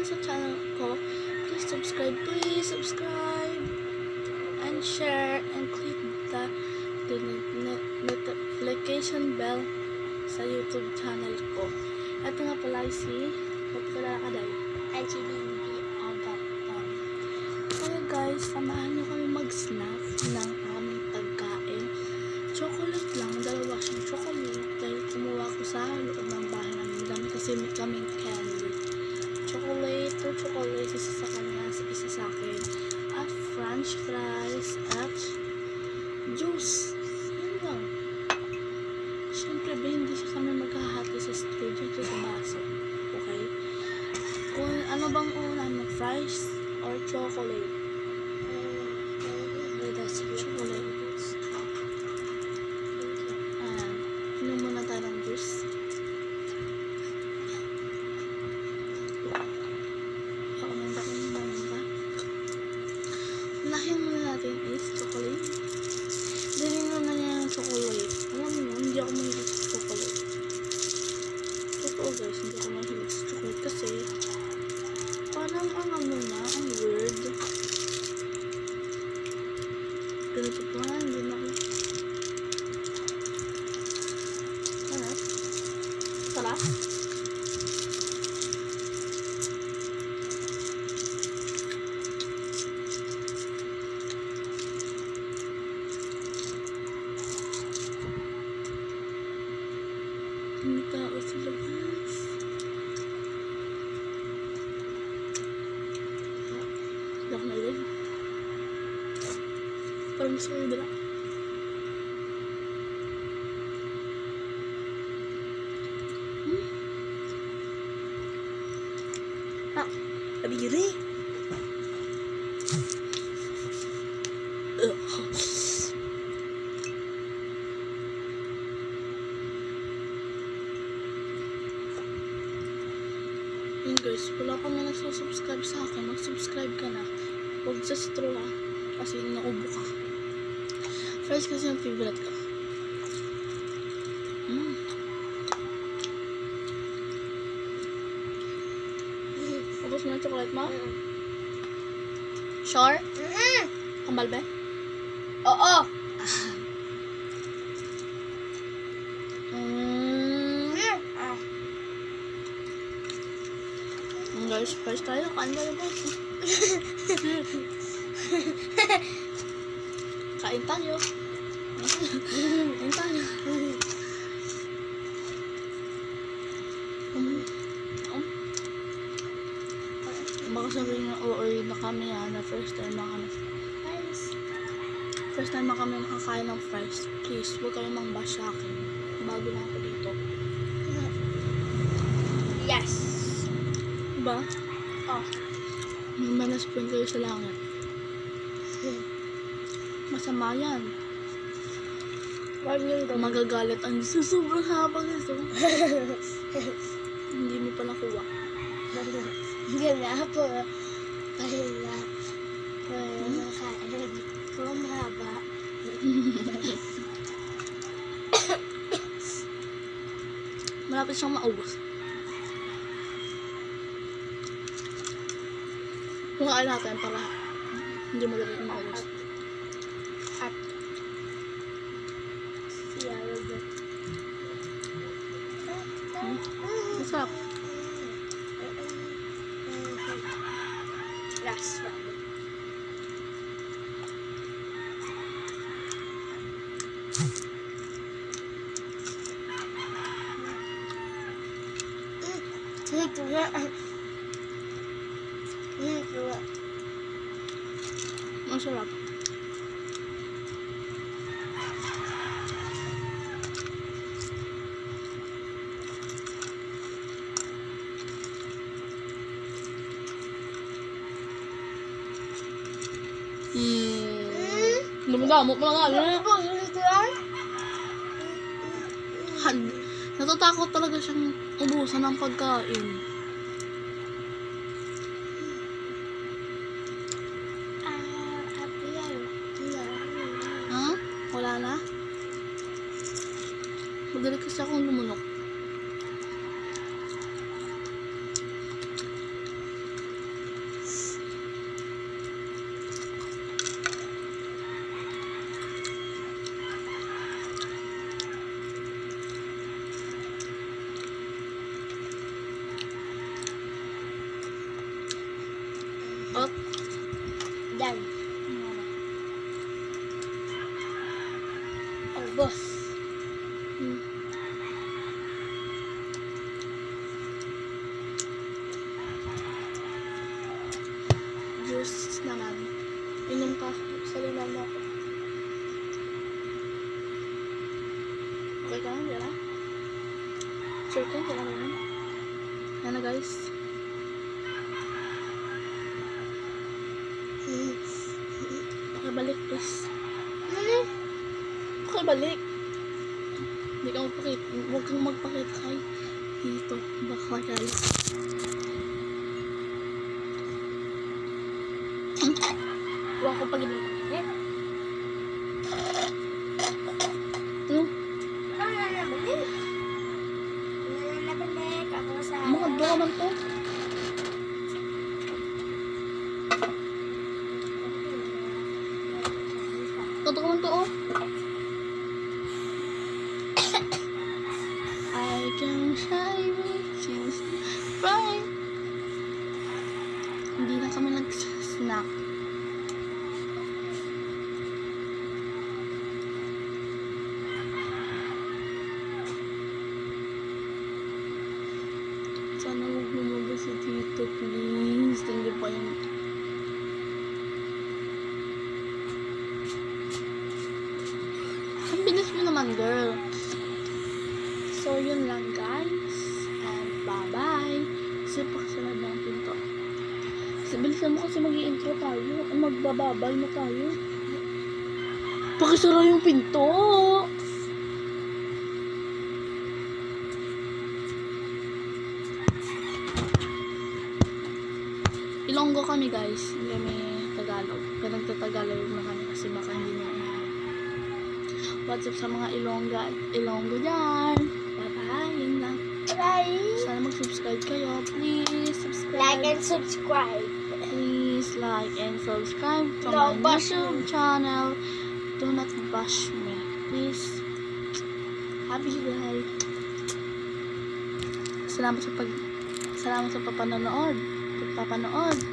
sa channel ko, please subscribe and share and click the notification bell sa YouTube channel ko. Ito nga pala si Pagkalakadal. Kaya guys, samahan nyo kami mag-snack ng aming pagkain. Chocolate lang, dalawa siyang chocolate dahil kumuha ko sa loob ng bahay namin. Dami kasi may kaming candy. Chocolate, 2 chocolate, isa sa kanya, isa sa akin. At french fries at juice. Yun lang. Siyempre, hindi siya kami maghahati sa studio sa baso. Okay? Kung ano bang una, fries or chocolate? Chocolate. Inom muna tayo ng juice. Unahin muna natin is chocolate. Dalhin muna niya yung chocolate. Alam mo, hindi ako mahilig sa chocolate. Totoo guys, hindi ako mahilig sa chocolate kasi parang ang ano na, ang weird. Ganito pa nga, hindi na ako. Sarap. Sarap. Hindi tao sa labas. Hindi ako nailig. Parang gusto ko yung dala. Kabigiri. Yun guys, wala pa nga nagsasubscribe sa akin. Mag-subscribe ka na. Huwag sa straw kasi naubo ka. Fries kasi yung favorite ko. Ubus mo na chocolate mo? Sure? Kambal ba? Oo! Guys, fries tayo. Kain tayo guys. Kain tayo. Kain tayo. Baka sabihin na OA na kami na first time na kami. First time na kami makakain ng fries. Please, huwag kayo mang-bash sa akin. Bago na ako dito. Yes! Diba? Oh. Manaspun kayo sa langit. Masama yan. Magagalit ang sobrang habang ito. Hindi mo pa nakuha. Ganda po. Pala. Makain. Mahaba. Malapit siyang maubos. Kung kain natin para hindi madali maubos. At siya rin. Masarap. Last one. Masarap. Dumudamot mo na nga. Natatakot talaga siyang ubusan ng pagkain. Wala na? Magaling kasi akong lumunok. Salinan mo ako. Okay ka lang, Dira? Sure ka, kailangan mo yan. Yan na guys. Pakibalik please. Ano? Pakibalik. Hindi ka magpakita. Huwag kang magpakita kay dito. Baka magalit. Huwag ko pag-ibig. Hmm? Nananabalik. Nananabalik ako sa... Mga doon naman to. Totoo naman to oh. I can shine since right. Hindi na kami nag-snack. Sana huwag lumabas si Tito, please. Hindi pa yung... Ang bilis mo naman, girl. So, yun lang, guys. And bye-bye. Kasi pakasarad na ang pinto. Kasi bilisan mo kasi mag-i-intro tayo. Magbababay na tayo. Pakisara yung pinto. Ilonggo kami guys, hindi kami Tagalog. Kaya nagtatagalog na kami kasi baka hindi nyo What's up sa mga Ilonggo dyan? Bye-bye, yun lang. Bye! Sana mag-subscribe kayo. Please subscribe. Like and subscribe. Please like and subscribe to Don't my bash YouTube me. channel. Do not bash me. Please. Happy day. Salamat sa papanonood. Pagpapanood.